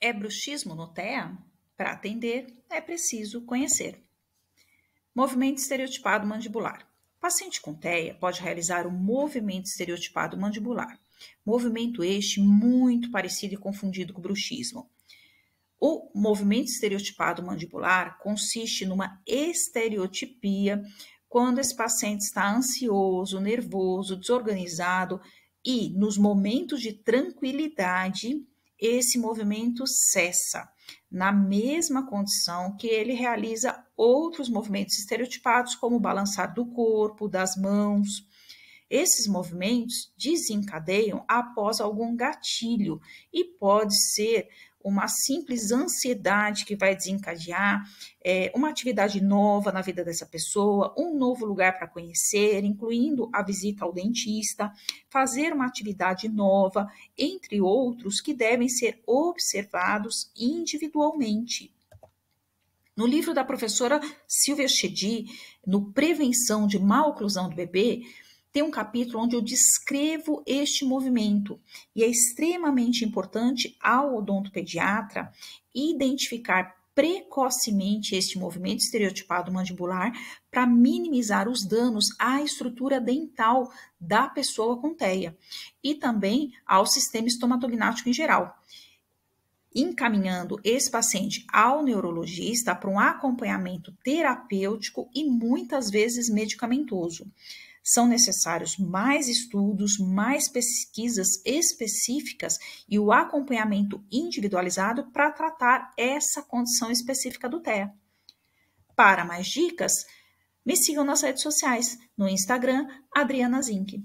É bruxismo no TEA? Para atender, é preciso conhecer. Movimento estereotipado mandibular. O paciente com TEA pode realizar o movimento estereotipado mandibular. Movimento este muito parecido e confundido com o bruxismo. O movimento estereotipado mandibular consiste numa estereotipia quando esse paciente está ansioso, nervoso, desorganizado e nos momentos de tranquilidade esse movimento cessa, na mesma condição que ele realiza outros movimentos estereotipados, como o balançar do corpo, das mãos. Esses movimentos desencadeiam após algum gatilho e pode ser uma simples ansiedade que vai desencadear uma atividade nova na vida dessa pessoa, um novo lugar para conhecer, incluindo a visita ao dentista, fazer uma atividade nova, entre outros que devem ser observados individualmente. No livro da professora Silvia Chedi, no Prevenção de Má Oclusão do Bebê, tem um capítulo onde eu descrevo este movimento e é extremamente importante ao odontopediatra identificar precocemente este movimento estereotipado mandibular para minimizar os danos à estrutura dental da pessoa com TEA e também ao sistema estomatognático em geral, encaminhando esse paciente ao neurologista para um acompanhamento terapêutico e muitas vezes medicamentoso. São necessários mais estudos, mais pesquisas específicas e o acompanhamento individualizado para tratar essa condição específica do TEA. Para mais dicas, me sigam nas redes sociais, no Instagram, Adriana Zinck.